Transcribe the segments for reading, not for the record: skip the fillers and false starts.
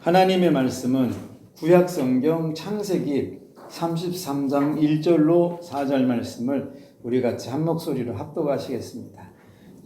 하나님의 말씀은 구약성경 창세기 33장 1절로 4절 말씀을 우리 같이 한 목소리로 합독하시겠습니다.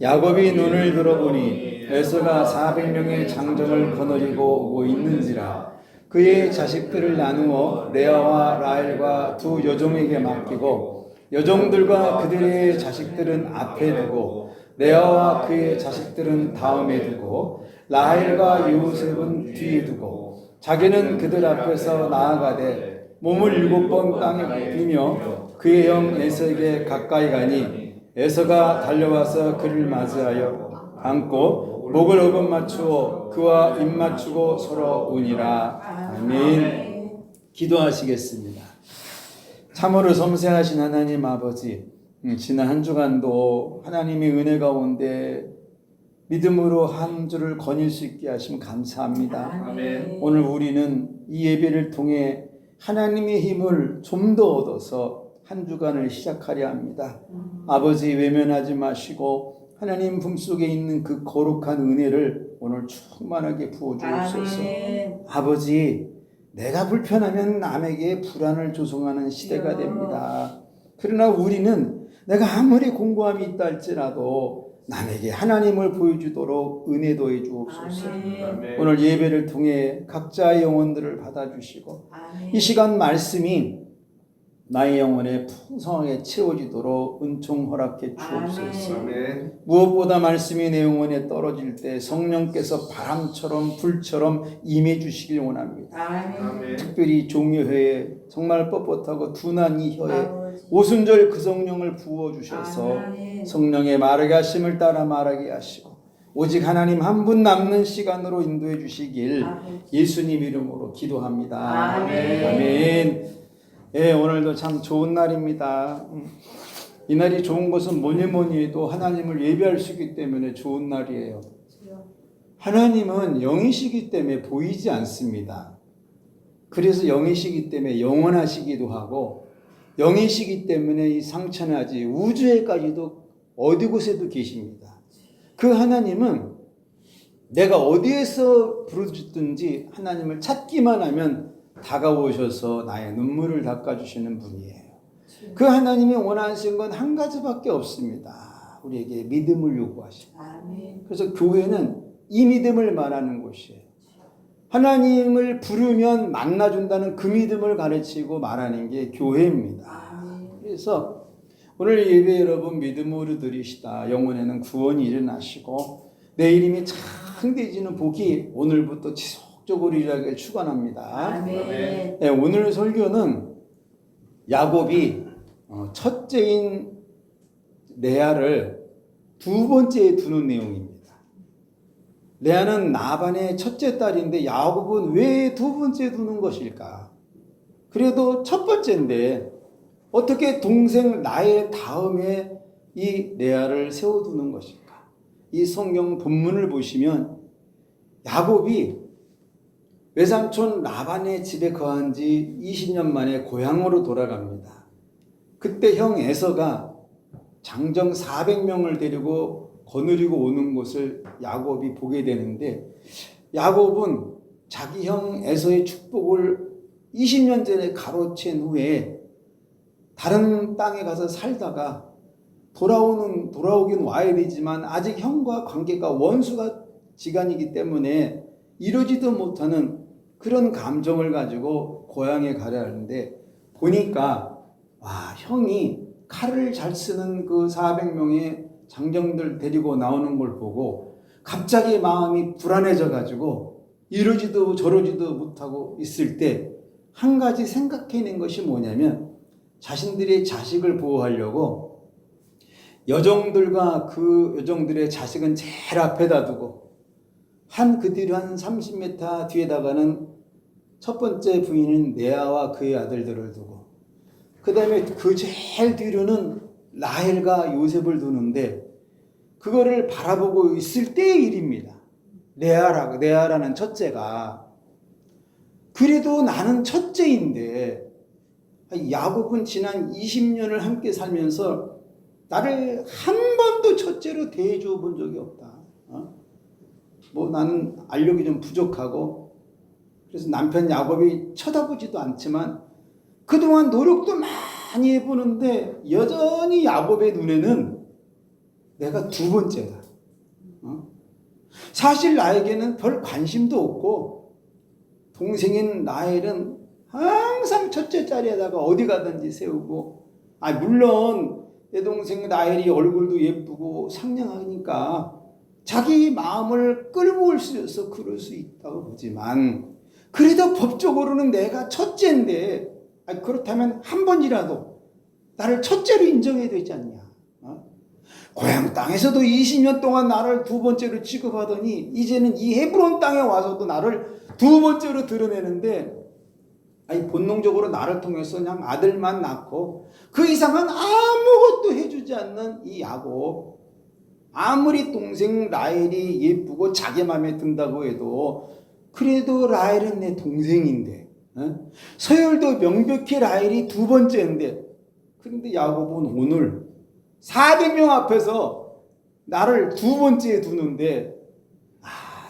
야곱이 눈을 들어보니 에서가 400명의 장정을 거느리고 오고 있는지라. 그의 자식들을 나누어 레아와 라헬과 두 여종에게 맡기고 여종들과 그들의 자식들은 앞에 두고 레아와 그의 자식들은 다음에 두고 라헬과 요셉은 뒤에 두고 자기는 그들 앞에서 나아가되 몸을 7번 땅에 굽히며 그의 형 에서에게 가까이 가니 에서가 달려와서 그를 맞이하여 안고 목을 어금 맞추어 그와 입 맞추고 서로 우니라. 아멘. 기도하시겠습니다. 참으로 섬세하신 하나님 아버지, 지난 한 주간도 하나님의 은혜 가운데 믿음으로 한 주를 거닐 수 있게 하시면 감사합니다. 아멘. 오늘 우리는 이 예배를 통해 하나님의 힘을 좀 더 얻어서 한 주간을 시작하려 합니다. 아버지, 외면하지 마시고 하나님 품속에 있는 그 거룩한 은혜를 오늘 충만하게 부어주옵소서. 아버지, 내가 불편하면 남에게 불안을 조성하는 시대가 됩니다. 그러나 우리는 내가 아무리 공고함이 있다 할지라도 남에게 하나님을 보여주도록 은혜 더해 주옵소서. 아멘. 오늘 예배를 통해 각자의 영혼들을 받아주시고 이 시간 말씀이 나의 영혼에 풍성하게 채워지도록 은총 허락해 주옵소서. 아멘. 무엇보다 말씀이 내 영혼에 떨어질 때 성령께서 바람처럼 불처럼 임해 주시길 원합니다. 아멘. 특별히 종료회에 정말 뻣뻣하고 둔한 이 혀에 오순절 그 성령을 부어주셔서 성령의 말하게 하심을 따라 말하게 하시고 오직 하나님 한 분 남는 시간으로 인도해 주시길 예수님 이름으로 기도합니다. 아멘. 아멘. 예, 오늘도 참 좋은 날입니다. 이 날이 좋은 것은 뭐니 해도 하나님을 예배할 수 있기 때문에 좋은 날이에요. 하나님은 영이시기 때문에 보이지 않습니다. 그래서 영이시기 때문에 영원하시기도 하고 영이시기 때문에 이 상천하지 우주에까지도 어디 곳에도 계십니다. 그 하나님은 내가 어디에서 부르짖든지 하나님을 찾기만 하면 다가오셔서 나의 눈물을 닦아주시는 분이에요. 그 하나님이 원하시는 건 한 가지밖에 없습니다. 우리에게 믿음을 요구하십니다. 그래서 교회는 이 믿음을 말하는 곳이에요. 하나님을 부르면 만나준다는 그 믿음을 가르치고 말하는 게 교회입니다. 그래서 오늘 예배 여러분 믿음으로 드리시다. 영혼에는 구원이 일어나시고 내 이름이 창대해지는 복이 오늘부터 지속적으로 일하길 축원합니다. 네, 오늘 설교는 야곱이 첫째인 레아를 두 번째에 두는 내용입니다. 레아는 나반의 첫째 딸인데 야곱은 왜 두 번째에 두는 것일까? 그래도 첫 번째인데 어떻게 동생 라헬 다음에 이 레아를 세워두는 것일까? 이 성경 본문을 보시면 야곱이 외삼촌 라반의 집에 거한 지 20년 만에 고향으로 돌아갑니다. 그때 형 에서가 장정 400명을 데리고 거느리고 오는 것을 야곱이 보게 되는데 야곱은 자기 형 에서의 축복을 20년 전에 가로챈 후에 다른 땅에 가서 살다가 돌아오긴 와야 되지만 아직 형과 관계가 원수가 지간이기 때문에 이러지도 못하는 그런 감정을 가지고 고향에 가려 하는데 보니까 형이 칼을 잘 쓰는 그 400명의 장정들 데리고 나오는 걸 보고 갑자기 마음이 불안해져 가지고 이러지도 저러지도 못하고 있을 때 한 가지 생각해낸 것이 뭐냐면 자신들의 자식을 보호하려고 여종들과 그 여종들의 자식은 제일 앞에다 두고 그 뒤로 한 30m 뒤에다가는 첫 번째 부인인 레아와 그의 아들들을 두고 그 다음에 그 제일 뒤로는 라헬과 요셉을 두는데 그거를 바라보고 있을 때의 일입니다. 레아라는 첫째가 그래도 나는 첫째인데 야곱은 지난 20년을 함께 살면서 나를 한 번도 첫째로 대해줘 본 적이 없다. 뭐 나는 알력이 좀 부족하고 그래서 남편 야곱이 쳐다보지도 않지만 그동안 노력도 많이 해보는데 여전히 야곱의 눈에는 내가 두 번째다. 사실 나에게는 별 관심도 없고 동생인 라헬은 항상 첫째 자리에다가 어디 가든지 세우고, 물론 내 동생 라헬이 얼굴도 예쁘고 상냥하니까 자기 마음을 끌고 올 수 있어서 그럴 수 있다고 보지만, 그래도 법적으로는 내가 첫째인데, 그렇다면 한 번이라도 나를 첫째로 인정해야 되지 않냐. 고향 땅에서도 20년 동안 나를 두 번째로 취급하더니 이제는 이 헤브론 땅에 와서도 나를 두 번째로 드러내는데, 본능적으로 나를 통해서 그냥 아들만 낳고 그 이상은 아무것도 해주지 않는 이 야곱, 아무리 동생 라헬이 예쁘고 자기 마음에 든다고 해도 그래도 라헬은 내 동생인데, 서열도 명백히 라헬이 두 번째인데, 그런데 야곱은 오늘 400명 앞에서 나를 두 번째에 두는데,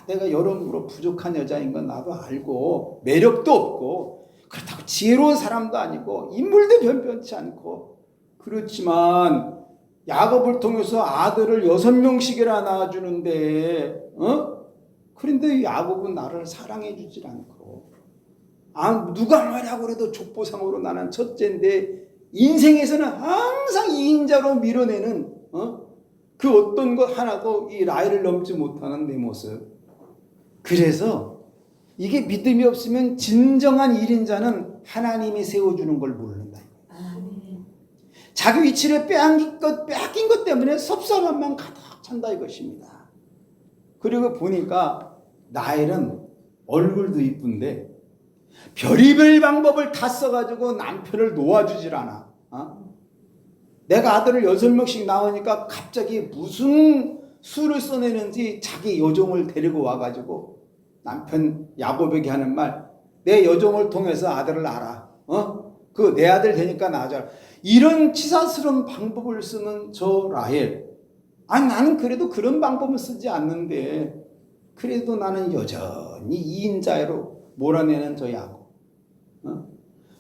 내가 여러모로 부족한 여자인 건 나도 알고 매력도 없고 그렇다고 지혜로운 사람도 아니고 인물도 변변치 않고, 그렇지만 야곱을 통해서 아들을 6명씩이나 낳아주는데, 그런데 야곱은 나를 사랑해 주질 않고, 누가 뭐라고 그래도 족보상으로 나는 첫째인데 인생에서는 항상 2인자로 밀어내는 그 어떤 것 하나도 이 라헬을 넘지 못하는 내 모습. 그래서 이게 믿음이 없으면 진정한 1인자는 하나님이 세워주는 걸 모른다. 자기 위치를 빼앗긴 것 때문에 섭섭함만 가득 찬다 이것입니다. 그리고 보니까 라헬은 얼굴도 이쁜데 별의별 방법을 다 써가지고 남편을 놓아주질 않아. 내가 아들을 6명씩 낳으니까 갑자기 무슨 수를 써내는지 자기 여종을 데리고 와가지고 남편 야곱에게 하는 말, 내 여종을 통해서 아들을 알아. 그 내 아들 되니까 낳아줘. 이런 치사스러운 방법을 쓰는 저 라헬. 나는 그래도 그런 방법을 쓰지 않는데 그래도 나는 여전히 2인자로 몰아내는 저 야곱.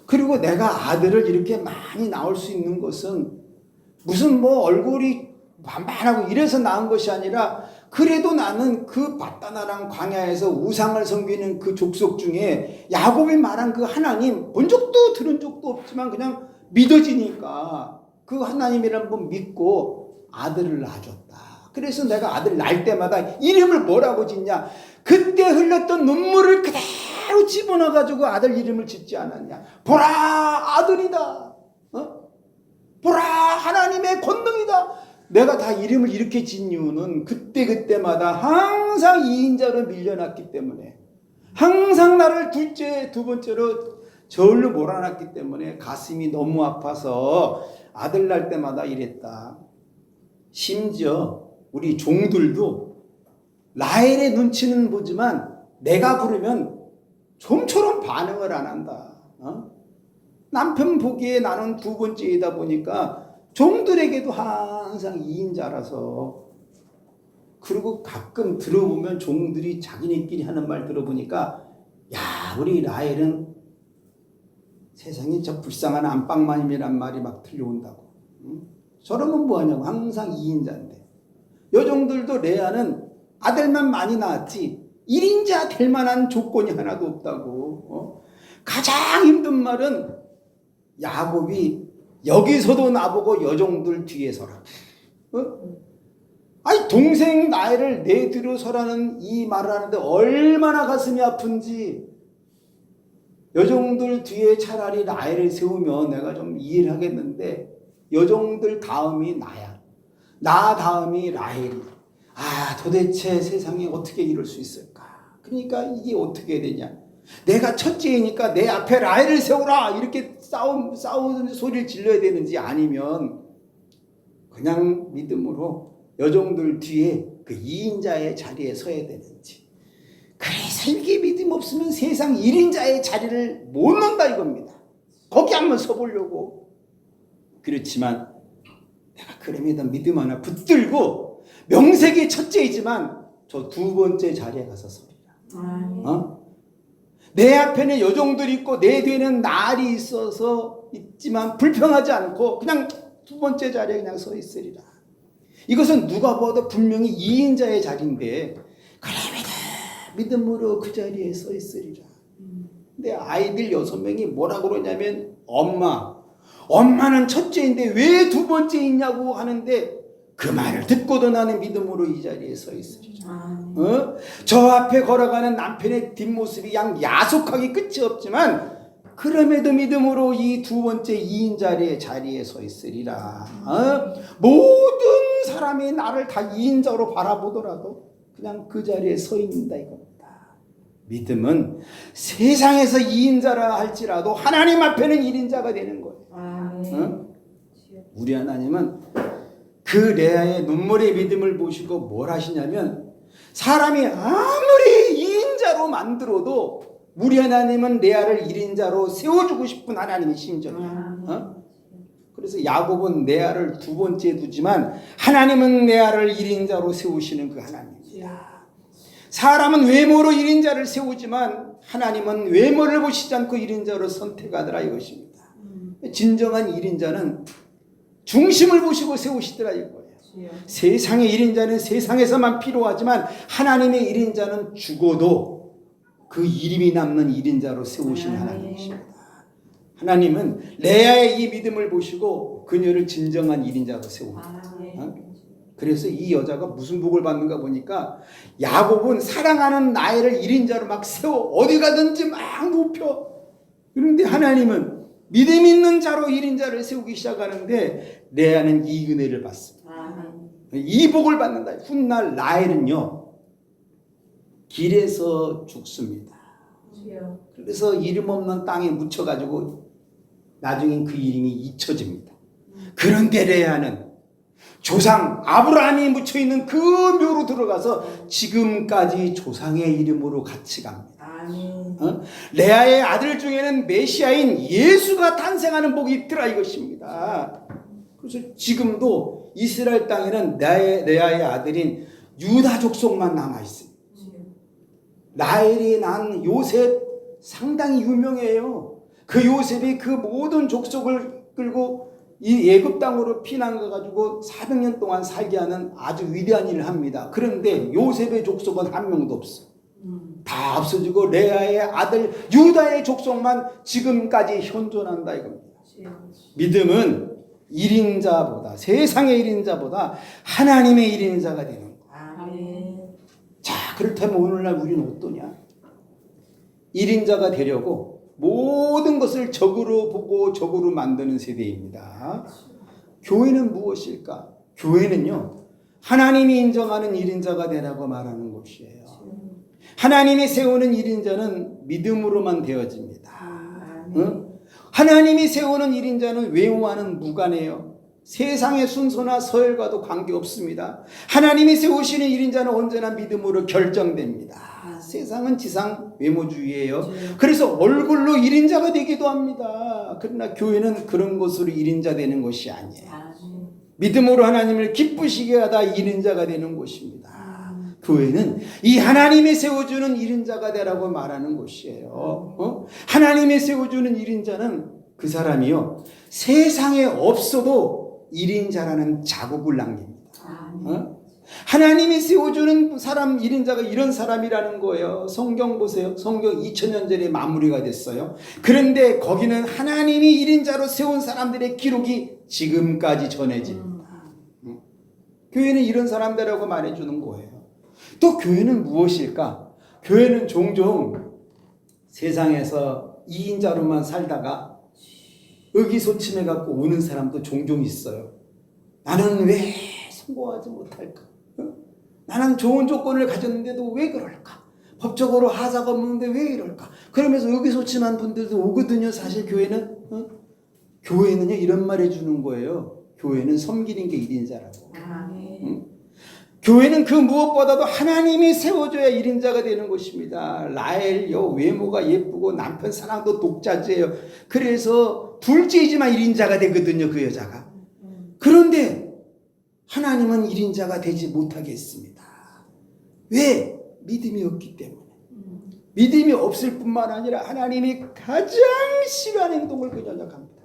그리고 내가 아들을 이렇게 많이 낳을 수 있는 것은 무슨 얼굴이 반반하고 이래서 낳은 것이 아니라, 그래도 나는 그 바다나랑 광야에서 우상을 섬기는 그 족속 중에 야곱이 말한 그 하나님 본 적도 들은 적도 없지만 그냥 믿어지니까 그 하나님이란 분 믿고 아들을 낳아줬다. 그래서 내가 아들 낳을 때마다 이름을 뭐라고 짓냐, 그때 흘렸던 눈물을 그대로 집어넣어가지고 아들 이름을 짓지 않았냐. 보라 아들이다, 보라 하나님의 권능이다. 내가 다 이름을 이렇게 짓는 이유는 그때마다 항상 2인자로 밀려났기 때문에, 항상 나를 두 번째로 저울로 몰아놨기 때문에 가슴이 너무 아파서 아들 낳을 때마다 이랬다. 심지어 우리 종들도 라헬의 눈치는 보지만 내가 부르면 좀처럼 반응을 안 한다. 남편 보기에 나는 두 번째이다 보니까 종들에게도 항상 2인자라서. 그리고 가끔 들어보면 종들이 자기네끼리 하는 말 들어보니까, 야, 우리 라헬은 세상에 저 불쌍한 안방마님이란 말이 막 들려온다고. 저러면 뭐하냐고. 항상 2인자인데. 여종들도 레아는 아들만 많이 낳았지 1인자 될 만한 조건이 하나도 없다고. 가장 힘든 말은 야곱이 여기서도 나보고 여종들 뒤에 서라. 동생 라헬을 내 뒤로 서라는 이 말을 하는데 얼마나 가슴이 아픈지. 여종들 뒤에 차라리 라헬을 세우면 내가 좀 이해를 하겠는데, 여종들 다음이 나야. 나 다음이 라헬이. 도대체 세상에 어떻게 이럴 수 있을까? 그러니까 이게 어떻게 되냐. 내가 첫째이니까 내 앞에 라헬을 세우라 이렇게 싸우는 소리를 질러야 되는지, 아니면 그냥 믿음으로 여종들 뒤에 그 2인자의 자리에 서야 되는지. 그래서 이게 믿음 없으면 세상 1인자의 자리를 못 논다 이겁니다. 거기 한번 서보려고. 그렇지만 내가 그럼에도 믿음 하나 붙들고 명색이 첫째이지만 저 두 번째 자리에 가서 서리라. 내 앞에는 여종들이 있고 내 뒤에는 날이 있지만 불평하지 않고 그냥 두 번째 자리에 그냥 서 있으리라. 이것은 누가 봐도 분명히 2인자의 자리인데 그래도 믿음으로 그 자리에 서 있으리라. 근데 아이들 6명이 뭐라 그러냐면 엄마는 첫째인데 왜 두 번째 있냐고 하는데 그 말을 듣고도 나는 믿음으로 이 자리에 서 있으리라. 저 앞에 걸어가는 남편의 뒷모습이 야속하기 끝이 없지만 그럼에도 믿음으로 이 두 번째 2인 자리에 서 있으리라. 모든 사람이 나를 다 2인자로 바라보더라도 그냥 그 자리에 서 있는다 이겁니다. 믿음은 세상에서 2인자라 할지라도 하나님 앞에는 1인자가 되는 거예요. 우리 하나님은 그 레아의 눈물의 믿음을 보시고 뭘 하시냐면 사람이 아무리 2인자로 만들어도 우리 하나님은 레아를 1인자로 세워주고 싶은 하나님의 심정이에요. 그래서 야곱은 레아를 두 번째에 두지만 하나님은 레아를 1인자로 세우시는 그 하나님입니다. 사람은 외모로 1인자를 세우지만 하나님은 외모를 보시지 않고 1인자로 선택하더라 이것입니다. 진정한 1인자는 중심을 보시고 세우시더라 이거예요. 세상의 1인자는 세상에서만 필요하지만 하나님의 1인자는 죽어도 그 이름이 남는 1인자로 세우신 하나님이십니다. 하나님은 레아의 이 믿음을 보시고 그녀를 진정한 1인자로 세웁니다. 그래서 이 여자가 무슨 복을 받는가 보니까 야곱은 사랑하는 나이를 1인자로 막 세워 어디 가든지 막 높여. 그런데 하나님은 믿음 있는 자로 1인자를 세우기 시작하는데 레아는 이 은혜를 받습니다. 이 복을 받는다. 훗날 라헬은요 길에서 죽습니다. 그래서 이름 없는 땅에 묻혀가지고 나중엔 그 이름이 잊혀집니다. 그런데 레아는 조상 아브라함이 묻혀있는 그 묘로 들어가서 지금까지 조상의 이름으로 같이 갑니다. 레아의 아들 중에는 메시아인 예수가 탄생하는 복이 있더라 이것입니다. 그래서 지금도 이스라엘 땅에는 레아의 아들인 유다 족속만 남아있습니다. 라헬이 낳은 요셉 상당히 유명해요. 그 요셉이 그 모든 족속을 끌고 이 애굽 땅으로 피난 가가지고 400년 동안 살게 하는 아주 위대한 일을 합니다. 그런데 요셉의 족속은 한 명도 없어. 다 없어지고 레아의 아들 유다의 족속만 지금까지 현존한다 이겁니다. 믿음은 1인자보다 세상의 1인자보다 하나님의 1인자가 되는 거예요. 자, 그렇다면 오늘날 우리는 어떠냐? 1인자가 되려고 모든 것을 적으로 보고 적으로 만드는 세대입니다. 교회는 무엇일까? 교회는요 하나님이 인정하는 1인자가 되라고 말하는 곳이에요. 하나님이 세우는 1인자는 믿음으로만 되어집니다. 하나님이 세우는 1인자는 외모와는 무관해요. 세상의 순서나 서열과도 관계없습니다. 하나님이 세우시는 1인자는 언제나 믿음으로 결정됩니다. 세상은 지상 외모주의예요. 그래서 얼굴로 1인자가 되기도 합니다. 그러나 교회는 그런 것으로 1인자 되는 것이 아니에요. 믿음으로 하나님을 기쁘시게 하다 1인자가 되는 곳입니다. 교회는 이 하나님이 세워주는 1인자가 되라고 말하는 곳이에요. 하나님이 세워주는 1인자는 그 사람이요 세상에 없어도 1인자라는 자국을 남깁니다. 하나님이 세워주는 사람 1인자가 이런 사람이라는 거예요. 성경 보세요. 성경 2000년 전에 마무리가 됐어요. 그런데 거기는 하나님이 1인자로 세운 사람들의 기록이 지금까지 전해집니다. 교회는 이런 사람들이라고 말해주는 거예요. 또 교회는 무엇일까? 교회는 종종 세상에서 2인자로만 살다가 의기소침해갖고 오는 사람도 종종 있어요. 나는 왜 성공하지 못할까? 나는 좋은 조건을 가졌는데도 왜 그럴까? 법적으로 하자가 없는데 왜 이럴까? 그러면서 의기소침한 분들도 오거든요. 사실 교회는 교회는요 이런 말 해주는 거예요. 교회는 섬기는 게 1인자라고. 교회는 그 무엇보다도 하나님이 세워줘야 1인자가 되는 것입니다. 라헬요 외모가 예쁘고 남편 사랑도 독자지예요. 그래서 둘째이지만 1인자가 되거든요 그 여자가. 그런데 하나님은 1인자가 되지 못하게 했습니다. 왜? 믿음이 없기 때문에. 믿음이 없을 뿐만 아니라 하나님이 가장 싫어하는 행동을 그 여자가 합니다.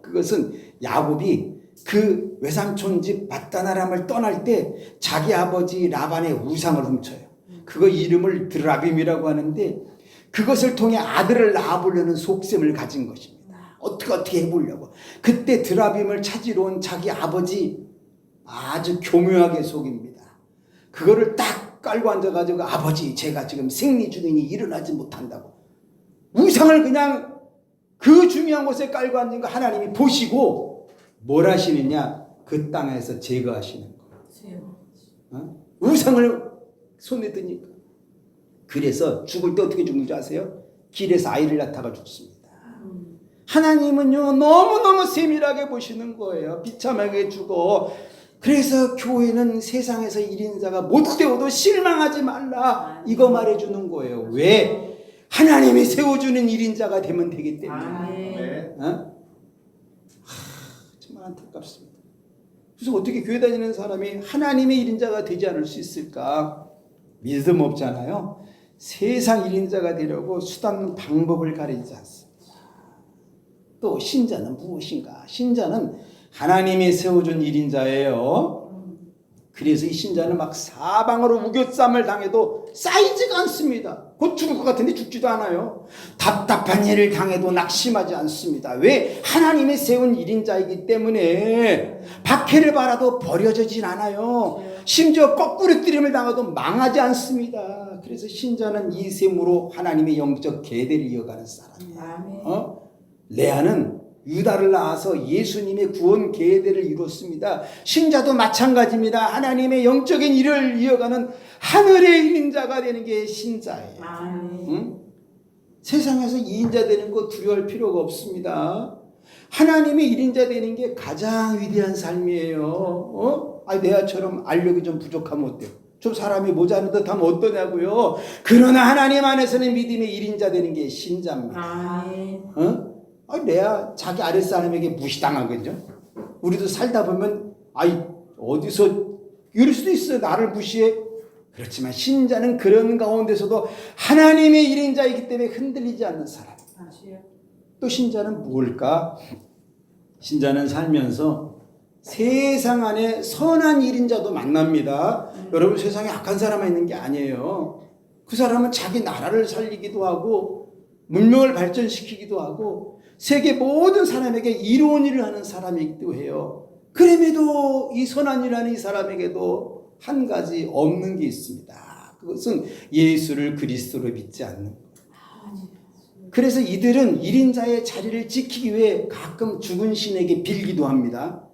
그것은 야곱이 그 외삼촌 집 밧다나람을 떠날 때 자기 아버지 라반의 우상을 훔쳐요. 그거 이름을 드라빔이라고 하는데 그것을 통해 아들을 낳아보려는 속셈을 가진 것입니다. 어떻게 해보려고. 그때 드라빔을 찾으러 온 자기 아버지 아주 교묘하게 속입니다. 그거를 딱 깔고 앉아가지고 아버지 제가 지금 생리 중이니 일어나지 못한다고. 우상을 그냥 그 중요한 곳에 깔고 앉은 거 하나님이 보시고 뭘 하시느냐. 그 땅에서 제거하시는 거예요. 우상을 손에 드니까. 그래서 죽을 때 어떻게 죽는지 아세요? 길에서 아이를 낳다가 죽습니다. 하나님은요 너무너무 세밀하게 보시는 거예요. 비참하게 죽어. 그래서 교회는 세상에서 1인자가 못 되어도 실망하지 말라 이거 말해주는 거예요. 왜? 하나님이 세워주는 1인자가 되면 되기 때문에. 정말 안타깝습니다. 그래서 어떻게 교회 다니는 사람이 하나님의 1인자가 되지 않을 수 있을까? 믿음 없잖아요. 세상 1인자가 되려고 수단 방법을 가리지 않습니다. 또 신자는 무엇인가? 신자는 하나님이 세워준 1인자예요. 그래서 이 신자는 막 사방으로 우겨쌈을 당해도 쌓이지가 않습니다. 곧 죽을 것 같은데 죽지도 않아요. 답답한 일을 당해도 낙심하지 않습니다. 왜? 하나님이 세운 1인자이기 때문에. 박해를 받아도 버려지진 않아요. 심지어 거꾸로뜨림을 당해도 망하지 않습니다. 그래서 신자는 이 셈으로 하나님의 영적 계대를 이어가는 사람이에요. 레아는 유다를 낳아서 예수님의 구원 계대를 이뤘습니다. 신자도 마찬가지입니다. 하나님의 영적인 일을 이어가는 하늘의 1인자가 되는 게 신자예요. 응? 세상에서 2인자 되는 거 두려워할 필요가 없습니다. 하나님의 1인자 되는 게 가장 위대한 삶이에요. 내아처럼 알력이 좀 부족하면 어때요? 좀 사람이 모자란 듯 하면 어떠냐고요? 그러나 하나님 안에서는 믿음의 1인자 되는 게 신자입니다. 레아 자기 아랫사람에게 무시당하겠죠? 우리도 살다 보면 어디서 이럴 수도 있어요. 나를 무시해. 그렇지만 신자는 그런 가운데서도 하나님의 1인자이기 때문에 흔들리지 않는 사람이에요. 또 신자는 뭘까? 신자는 살면서 세상 안에 선한 1인자도 만납니다. 여러분 세상에 악한 사람만 있는 게 아니에요. 그 사람은 자기 나라를 살리기도 하고 문명을 발전시키기도 하고 세계 모든 사람에게 이로운 일을 하는 사람이기도 해요. 그럼에도 이 선한 일을 하는 이 사람에게도 한 가지 없는 게 있습니다. 그것은 예수를 그리스도로 믿지 않는 거예요. 그래서 이들은 1인자의 자리를 지키기 위해 가끔 죽은 신에게 빌기도 합니다.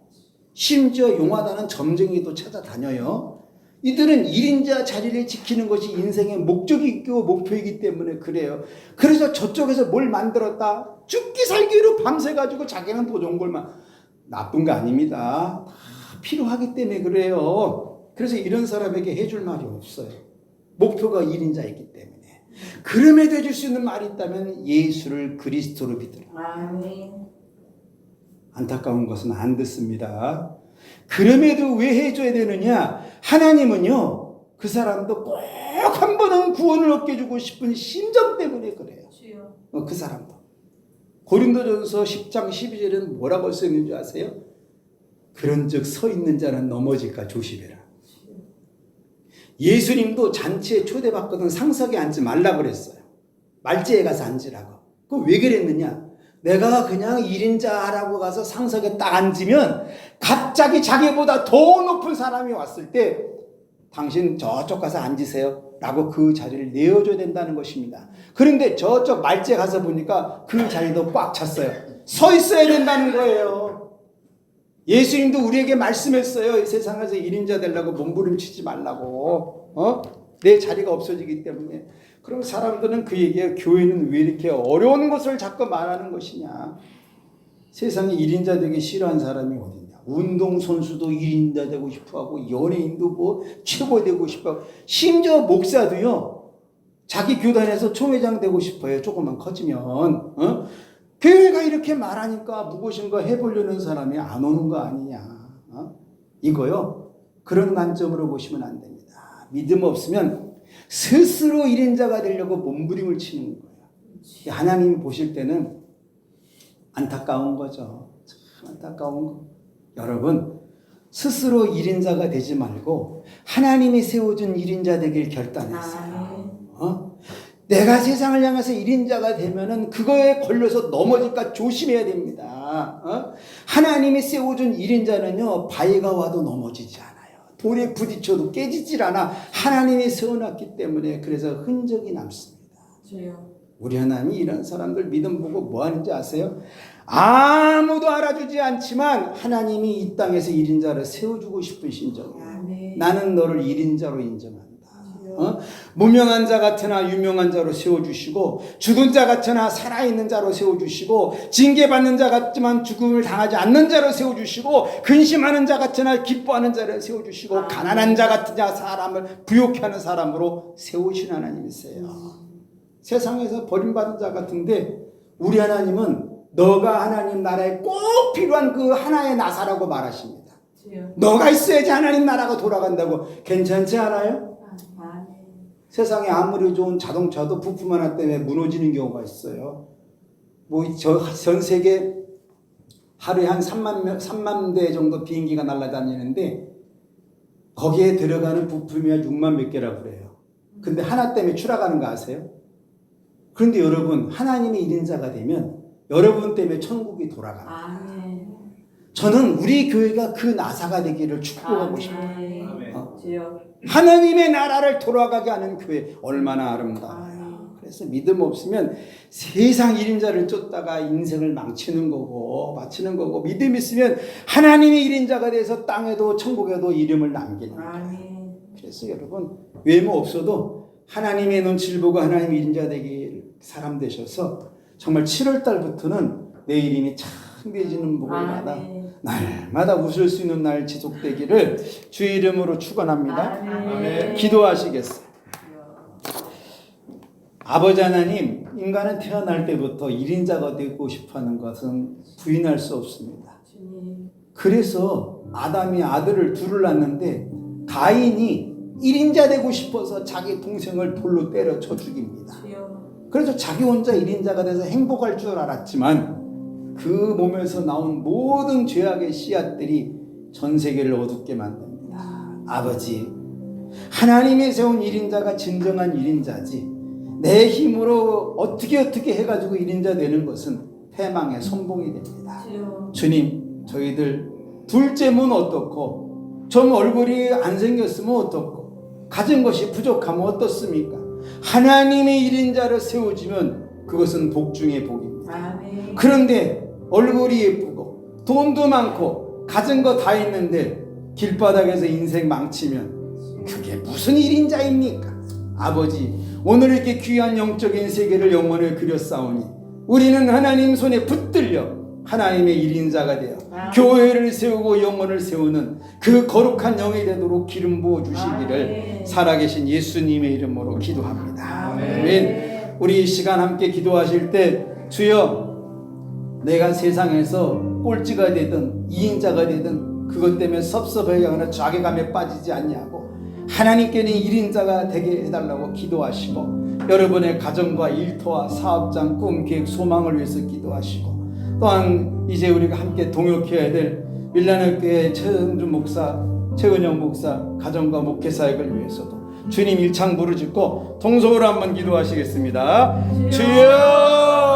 심지어 용하다는 점쟁이도 찾아다녀요. 이들은 1인자 자리를 지키는 것이 인생의 목적이 있고 목표이기 때문에 그래요. 그래서 저쪽에서 뭘 만들었다. 죽기 살기로 밤새가지고 자기는 더 좋은 걸만. 나쁜 거 아닙니다. 다 필요하기 때문에 그래요. 그래서 이런 사람에게 해줄 말이 없어요. 목표가 1인자이기 때문에. 그럼에도 해줄 수 있는 말이 있다면 예수를 그리스도로 믿으라. 안타까운 것은 안 듣습니다. 그럼에도 왜 해줘야 되느냐? 하나님은요 그 사람도 꼭 한 번은 구원을 얻게 해주고 싶은 심정 때문에 그래요. 그 사람도. 고린도전서 10장 12절에는 뭐라고 써있는지 아세요? 그런즉 서 있는 자는 넘어질까 조심해라. 예수님도 잔치에 초대받거든 상석에 앉지 말라 그랬어요. 말지에 가서 앉으라고. 그거 왜 그랬느냐? 내가 그냥 1인자라고 가서 상석에 딱 앉으면 갑자기 자기보다 더 높은 사람이 왔을 때 당신 저쪽 가서 앉으세요 라고 그 자리를 내어줘야 된다는 것입니다. 그런데 저쪽 말지에 가서 보니까 그 자리도 꽉 찼어요. 서 있어야 된다는 거예요. 예수님도 우리에게 말씀했어요. 이 세상에서 1인자 되려고 몸부림치지 말라고. 내 자리가 없어지기 때문에. 그럼 사람들은 그 얘기에 교회는 왜 이렇게 어려운 것을 자꾸 말하는 것이냐. 세상에 1인자 되기 싫어하는 사람이 어딨냐. 운동선수도 1인자 되고 싶어하고 연예인도 뭐 최고 되고 싶어하고 심지어 목사도요. 자기 교단에서 총회장 되고 싶어요. 조금만 커지면. 교회가 이렇게 말하니까 무엇인가 해보려는 사람이 안 오는 거 아니냐. 이거요. 그런 관점으로 보시면 안 됩니다. 믿음 없으면 스스로 1인자가 되려고 몸부림을 치는 거예요. 하나님이 보실 때는 안타까운 거죠. 참 안타까운 거. 여러분, 스스로 1인자가 되지 말고 하나님이 세워준 1인자 되길 결단했어요. 내가 세상을 향해서 1인자가 되면은 그거에 걸려서 넘어질까 조심해야 됩니다. 하나님이 세워준 1인자는요, 바위가 와도 넘어지지 않아요. 돌에 부딪혀도 깨지질 않아. 하나님이 세워놨기 때문에 그래서 흔적이 남습니다. 우리 하나님이 이런 사람들 믿음 보고 뭐 하는지 아세요? 아무도 알아주지 않지만 하나님이 이 땅에서 1인자를 세워주고 싶은 심정이에요. 나는 너를 1인자로 인정한다. 무명한 자 같으나 유명한 자로 세워주시고, 죽은 자 같으나 살아있는 자로 세워주시고, 징계받는 자 같지만 죽음을 당하지 않는 자로 세워주시고, 근심하는 자 같으나 기뻐하는 자를 세워주시고, 가난한 자 같은 자 사람을 부욕해 하는 사람으로 세우신 하나님이세요. 세상에서 버림받은 자 같은데 우리 하나님은 너가 하나님 나라에 꼭 필요한 그 하나의 나사라고 말하십니다. 너가 있어야지 하나님 나라가 돌아간다고. 괜찮지 않아요? 세상에 아무리 좋은 자동차도 부품 하나 때문에 무너지는 경우가 있어요. 전 세계 하루에 한 3만 대 정도 비행기가 날아다니는데 거기에 들어가는 부품이 한 6만 몇 개라고 그래요. 근데 하나 때문에 추락하는 거 아세요? 그런데 여러분, 하나님의 1인자가 되면 여러분 때문에 천국이 돌아갑니다. 저는 우리 교회가 그 나사가 되기를 축복하고 싶어요. 하나님의 나라를 돌아가게 하는 교회 얼마나 아름다워요. 그래서 믿음 없으면 세상 1인자를 쫓다가 인생을 망치는 거고 마치는 거고, 믿음 있으면 하나님의 1인자가 돼서 땅에도 천국에도 이름을 남기는 거예요. 그래서 여러분, 외모 없어도 하나님의 눈치를 보고 하나님의 1인자 되길 사람 되셔서 정말 7월 달부터는 내 이름이 창대해지는 복을마다 날마다 웃을 수 있는 날 지속되기를 주의 이름으로 축원합니다. 기도하시겠어요? 아버지 하나님, 인간은 태어날 때부터 1인자가 되고 싶어하는 것은 부인할 수 없습니다. 그래서 아담이 아들을 둘을 낳는데 가인이 1인자 되고 싶어서 자기 동생을 돌로 때려쳐 죽입니다. 그래서 자기 혼자 1인자가 돼서 행복할 줄 알았지만 그 몸에서 나온 모든 죄악의 씨앗들이 전 세계를 어둡게 만듭니다. 아버지, 하나님이 세운 1인자가 진정한 1인자지, 내 힘으로 어떻게 해가지고 1인자 되는 것은 패망의 선봉이 됩니다. 주님, 저희들 둘째면 어떻고, 좀 얼굴이 안 생겼으면 어떻고, 가진 것이 부족하면 어떻습니까? 하나님의 1인자를 세워주면 그것은 복 중의 복입니다. 그런데 얼굴이 예쁘고 돈도 많고 가진 거 다 있는데 길바닥에서 인생 망치면 그게 무슨 1인자입니까? 아버지, 오늘 이렇게 귀한 영적인 세계를 영원에 그렸사오니 우리는 하나님 손에 붙들려 하나님의 1인자가 되어 교회를 세우고 영혼을 세우는 그 거룩한 영이 되도록 기름 부어 주시기를 살아계신 예수님의 이름으로 기도합니다. 아멘. 우리 이 시간 함께 기도하실 때, 주여, 내가 세상에서 꼴찌가 되든 2인자가 되든 그것 때문에 섭섭해하거나 자괴감에 빠지지 않냐고 하나님께는 1인자가 되게 해달라고 기도하시고, 여러분의 가정과 일터와 사업장, 꿈, 계획, 소망을 위해서 기도하시고, 또한 이제 우리가 함께 동역해야 될 밀라노교회 최은준 목사, 최은영 목사 가정과 목회 사역을 위해서도 주님 일창 부르짖고 통성으로 한번 기도하시겠습니다. 주여